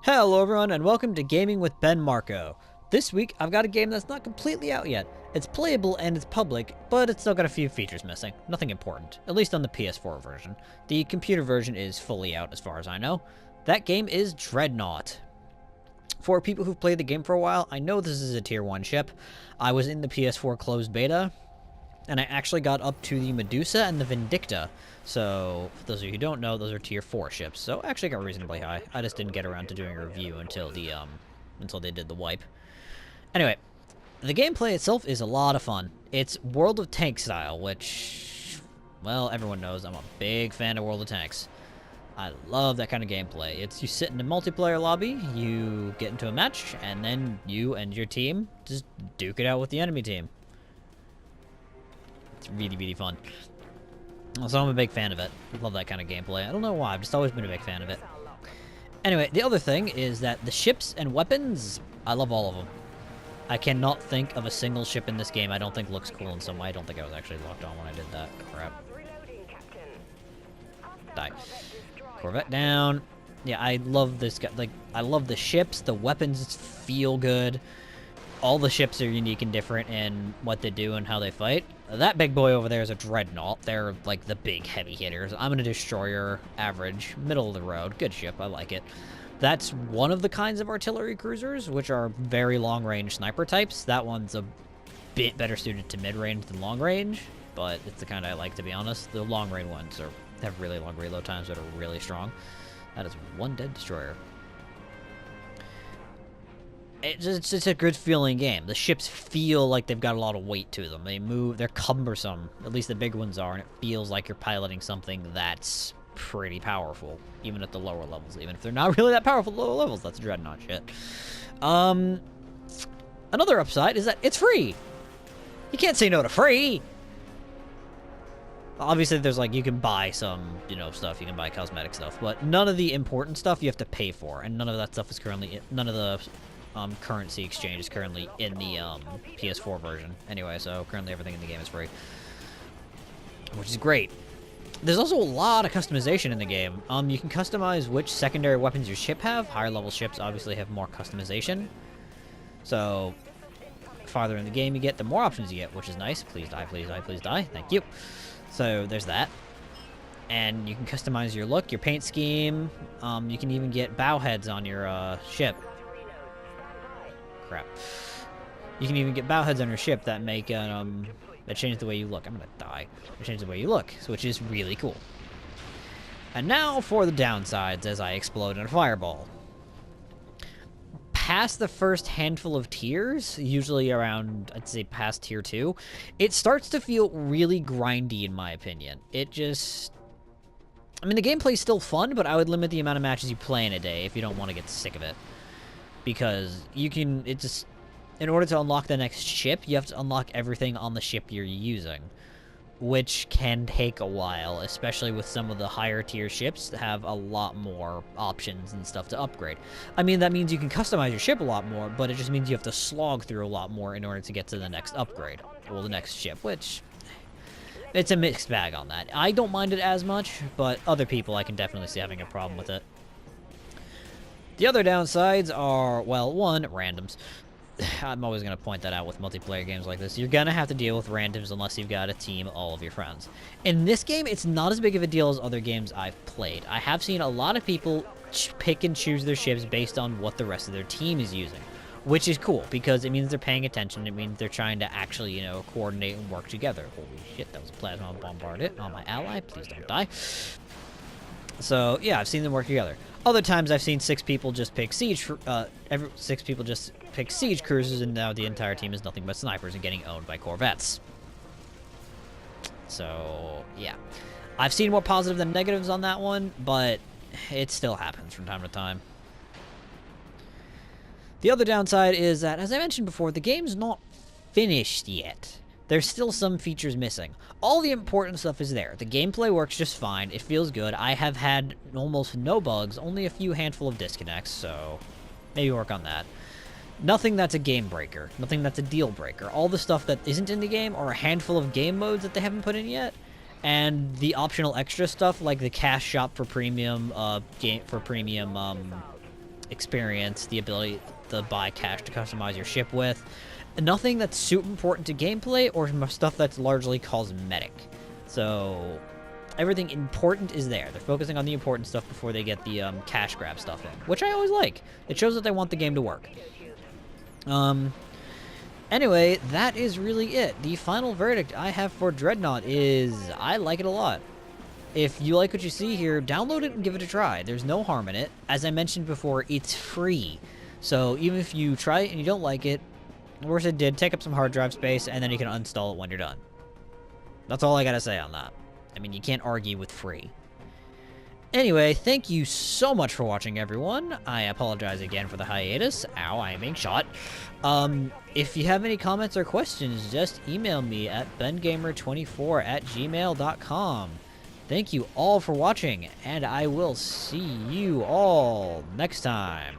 Hello everyone and welcome to Gaming with Ben Marco. This week I've got a game that's not completely out yet. It's playable and it's public, but it's still got a few features missing. Nothing important, at least on the PS4 version. The computer version is fully out as far as I know. That game is Dreadnought. For people who've played the game for a while, I know this is a tier 1 ship. I was in the PS4 closed beta, and I actually got up to the Medusa and the Vindicta. So, for those of you who don't know, those are tier 4 ships. So, I actually got reasonably high. I just didn't get around to doing a review until they did the wipe. Anyway, the gameplay itself is a lot of fun. It's World of Tanks style, which, well, everyone knows I'm a big fan of World of Tanks. I love that kind of gameplay. It's you sit in a multiplayer lobby, you get into a match, and then you and your team just duke it out with the enemy team. It's really, really fun. So I'm a big fan of it. I love that kind of gameplay. I don't know why, I've just always been a big fan of it. Anyway, the other thing is that the ships and weapons, I love all of them. I cannot think of a single ship in this game I don't think looks cool in some way. I don't think I was actually locked on when I did that. Crap. Die. Corvette down. Yeah, I love this guy. Like, I love the ships. The weapons feel good. All the ships are unique and different in what they do and how they fight. That big boy over there is a Dreadnought. They're, like, the big heavy hitters. I'm a destroyer, average, middle of the road. Good ship, I like it. That's one of the kinds of artillery cruisers, which are very long-range sniper types. That one's a bit better suited to mid-range than long-range, but it's the kind I like, to be honest. The long-range ones have really long reload times that are really strong. That is one dead destroyer. It's just a good feeling game. The ships feel like they've got a lot of weight to them. They move, they're cumbersome. At least the big ones are, and it feels like you're piloting something that's pretty powerful, even at the lower levels. Even if they're not really that powerful at lower levels, that's Dreadnought shit. Another upside is that it's free. You can't say no to free. Obviously, there's, like, you can buy some, stuff. You can buy cosmetic stuff. But none of the important stuff you have to pay for. And none of that stuff is currently... None of the currency exchange is currently in the PS4 version. Anyway, so currently everything in the game is free. Which is great. There's also a lot of customization in the game. You can customize which secondary weapons your ship have. Higher level ships obviously have more customization. So, the farther in the game you get, the more options you get, which is nice. Please die, please die, please die. Thank you. So there's that. And you can customize your look, your paint scheme. You can even get bow heads on your ship. Crap. You can even get bow heads on your ship that make that change the way you look. I'm gonna die. That change the way you look, which is really cool. And now for the downsides as I explode in a fireball. Past the first handful of tiers, usually around, I'd say past tier 2, it starts to feel really grindy in my opinion. It just... I mean, the gameplay's still fun, but I would limit the amount of matches you play in a day if you don't want to get sick of it. Because you can, in order to unlock the next ship, you have to unlock everything on the ship you're using. Which can take a while, especially with some of the higher tier ships that have a lot more options and stuff to upgrade. I mean, that means you can customize your ship a lot more, but it just means you have to slog through a lot more in order to get to the next upgrade. Well, the next ship, which... It's a mixed bag on that. I don't mind it as much, but other people I can definitely see having a problem with it. The other downsides are, well, one, randoms. I'm always going to point that out with multiplayer games like this. You're going to have to deal with randoms unless you've got a team of all of your friends. In this game, it's not as big of a deal as other games I've played. I have seen a lot of people pick and choose their ships based on what the rest of their team is using, which is cool because it means they're paying attention. It means they're trying to actually, coordinate and work together. Holy shit, that was a plasma bombardment on my ally. Please don't die. So, yeah, I've seen them work together. Other times I've seen 6 people just pick siege, 6 people just pick siege cruisers, and now the entire team is nothing but snipers and getting owned by corvettes. So, yeah. I've seen more positive than negatives on that one, but it still happens from time to time. The other downside is that, as I mentioned before, the game's not finished yet. There's still some features missing. All the important stuff is there. The gameplay works just fine. It feels good. I have had almost no bugs, only a few handful of disconnects, so maybe work on that. Nothing that's a game breaker. Nothing that's a deal breaker. All the stuff that isn't in the game are a handful of game modes that they haven't put in yet, and the optional extra stuff like the cash shop for premium experience, the ability to buy cash to customize your ship with. Nothing that's super important to gameplay or stuff that's largely cosmetic. So everything important is there. They're focusing on the important stuff before they get the cash grab stuff in, which I always like. It shows that they want the game to work. Anyway, that is really it. The final verdict I have for Dreadnought is I like it a lot. If you like what you see here, download it and give it a try. There's no harm in it. As I mentioned before, it's free. So even if you try it and you don't like it, worse it did, take up some hard drive space, and then you can uninstall it when you're done. That's all I gotta say on that. I mean, you can't argue with free. Anyway, thank you so much for watching, everyone. I apologize again for the hiatus. Ow, I am being shot. If you have any comments or questions, just email me at bengamer24@gmail.com. Thank you all for watching, and I will see you all next time.